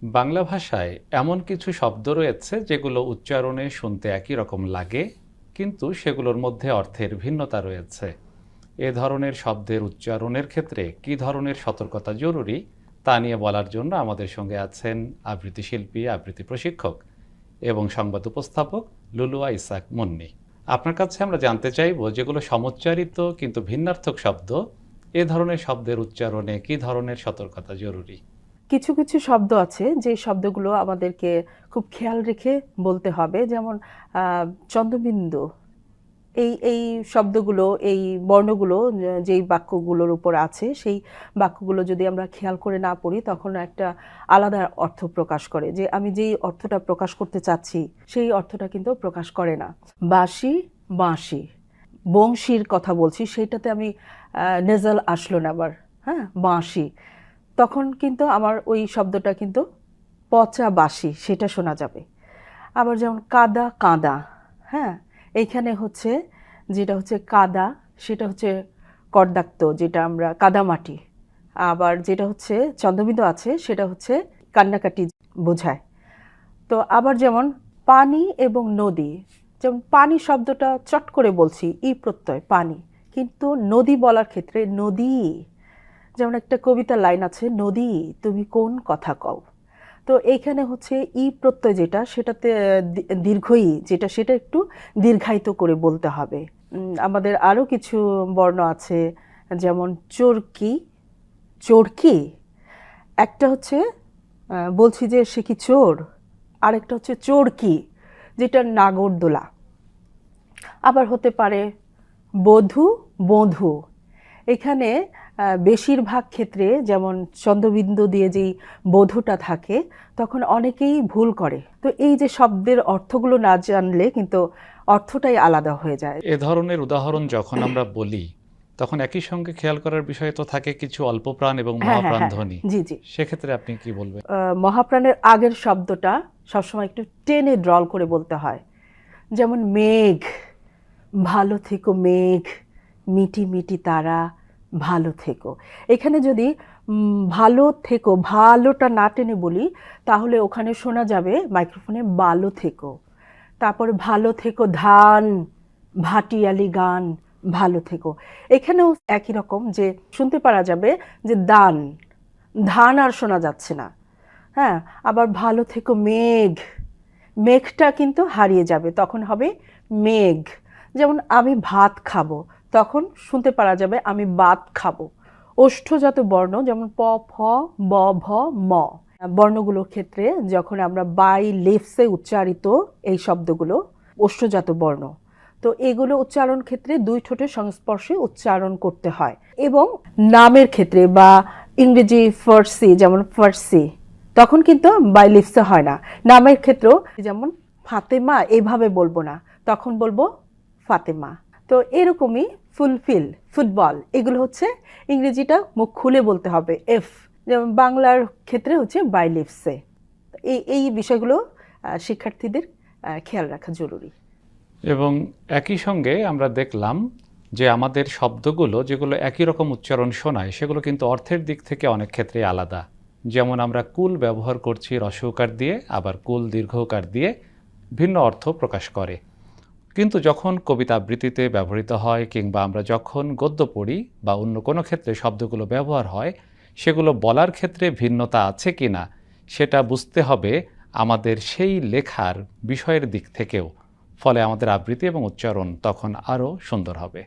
বাংলা ভাষায় এমন কিছু শব্দ রয়েছে যেগুলো উচ্চারণে শুনতে একই রকম লাগে, কিন্তু সেগুলোর মধ্যে অর্থের ভিন্নতা রয়েছে। এ ধরনের শব্দের উচ্চারণের ক্ষেত্রে কী ধরনের সতর্কতা জরুরি তা নিয়ে বলার জন্য আমাদের সঙ্গে আছেন আবৃত্তি শিল্পী, আবৃত্তি প্রশিক্ষক এবং সংবাদ উপস্থাপক লুলুয়া ইসাক মুন্নি। আপনার কাছে আমরা জানতে চাইব, যেগুলো সমুচ্চারিত কিন্তু ভিন্নার্থক শব্দ, এ ধরনের শব্দের উচ্চারণে কী ধরনের সতর্কতা জরুরি? কিছু কিছু শব্দ আছে যে শব্দগুলো আমাদেরকে খুব খেয়াল রেখে বলতে হবে, যেমন চন্দ্রবিন্দু। এই শব্দগুলো, এই বর্ণগুলো যেই বাক্যগুলোর উপর আছে, সেই বাক্যগুলো যদি আমরা খেয়াল করে না পড়ি, তখন একটা আলাদা অর্থ প্রকাশ করে, যে আমি যেই অর্থটা প্রকাশ করতে চাচ্ছি সেই অর্থটা কিন্তু প্রকাশ করে না। বাঁশি, বাঁশি, বংশীর কথা বলছি, সেইটাতে আমি নেজাল আসলো না আবার, হ্যাঁ, বাঁশি, তখন কিন্তু আমার ওই শব্দটা কিন্তু পচা বাঁশি সেটা শোনা যাবে। আবার যেমন কাদা, কাঁদা, হ্যাঁ, এইখানে হচ্ছে যেটা হচ্ছে কাদা, সেটা হচ্ছে কর্দাক্ত, যেটা আমরা কাদামাটি। আবার যেটা হচ্ছে চন্দ্রবিন্দু আছে, সেটা হচ্ছে কান্নাকাটি বোঝায়। তো আবার যেমন পানি এবং নদী, যেমন পানি শব্দটা চট করে বলছি, ই প্রত্যয় পানি, কিন্তু নদী বলার ক্ষেত্রে নদী, যেমন একটা কবিতার লাইন আছে, নদী তুমি কোন কথা কও। তো এইখানে হচ্ছে ই প্রত্যয় যেটা, সেটাতে দীর্ঘই যেটা, সেটা একটু দীর্ঘায়িত করে বলতে হবে। আমাদের আরও কিছু বর্ণ আছে, যেমন চোরকি, চোরকি, একটা হচ্ছে বলছি যে সে কি চোর, আরেকটা হচ্ছে চোরকি, যেটা নাগরদোলা। আবার হতে পারে বধূ, বধূ, এখানে বেশিরভাগ ক্ষেত্রে যেমন চন্দ্রবিন্দু দিয়ে যেই বধূটা থাকে, তখন অনেকেই ভুল করে। তো এই যে শব্দের অর্থগুলো না জানলে কিন্তু অর্থটাই আলাদা হয়ে যায়। এ ধরনের উদাহরণ যখন আমরা বলি, তখন একই সঙ্গে খেয়াল করার বিষয় তো থাকে কিছু অল্পপ্রাণ এবং হ্যাঁ হ্যাঁ মহাপ্রাণ হ্যাঁ, ধ্বনি। জি জি। সেক্ষেত্রে আপনি কি বলবেন? মহাপ্রাণের আগের শব্দটা সবসময় একটু টেনে ড্রল করে বলতে হয়, যেমন মেঘ, ভালো থেকো মেঘ, মিটি মিটি তারা, ভালো থেকো। এখানে যদি ভালো থেকো, ভালোটা না টেনে বলি, তাহলে ওখানে শোনা যাবে মাইক্রোফোনে ভালো থেকো। তারপরে ভালো থেকো ধান, ভাটিয়ালি গান, ভালো থেকো। এখানেও একই রকম, যে শুনতে পারা যাবে যে দান, ধান আর শোনা যাচ্ছে না। হ্যাঁ, আবার ভালো থেকো মেঘ, মেঘটা কিন্তু হারিয়ে যাবে, তখন হবে মেঘ। যেমন আমি ভাত খাবো, তখন শুনতে পারা যাবে আমি বাত খাবো। ওষ্ঠজাত বর্ণ যেমন প, ফ, ব, ভ, ম, বর্ণগুলোর ক্ষেত্রে যখন আমরা বাই লিপসে উচ্চারিত এই শব্দগুলো ওষ্ঠজাত বর্ণ, তো এগুলো উচ্চারণ ক্ষেত্রে দুই ঠোঁটের সংস্পর্শে উচ্চারণ করতে হয়। এবং নামের ক্ষেত্রে বা ইংরেজি ফার্সি, যেমন ফার্সি, তখন কিন্তু বাই লিপসে হয় না। নামের ক্ষেত্রেও যেমন ফাতেমা এইভাবে বলবো না, তখন বলবো ফাতেমা। তো এরকমই ফুলফিল, ফুটবল, এগুলো হচ্ছে ইংরেজিটা মুখ খুলে বলতে হবে, এফ। যেমন বাংলার ক্ষেত্রে হচ্ছে বাই লিপসে। এই বিষয়গুলো শিক্ষার্থীদের খেয়াল রাখা জরুরি। এবং একই সঙ্গে আমরা দেখলাম যে আমাদের শব্দগুলো যেগুলো একই রকম উচ্চারণ শোনায়, সেগুলো কিন্তু অর্থের দিক থেকে অনেক ক্ষেত্রে আলাদা। যেমন আমরা কুল ব্যবহার করছি রস্বকার দিয়ে, আবার কুল দীর্ঘকার দিয়ে, ভিন্ন অর্থ প্রকাশ করে। কিন্তু যখন কবিতা আবৃত্তিতে ব্যবহৃত হয়, কিংবা আমরা যখন গদ্য পড়ি বা অন্য কোনো ক্ষেত্রে শব্দগুলো ব্যবহার হয়, সেগুলো বলার ক্ষেত্রে ভিন্নতা আছে কিনা সেটা বুঝতে হবে আমাদের সেই লেখার বিষয়ের দিক থেকেও। ফলে আমাদের আবৃত্তি এবং উচ্চারণ তখন আরও সুন্দর হবে।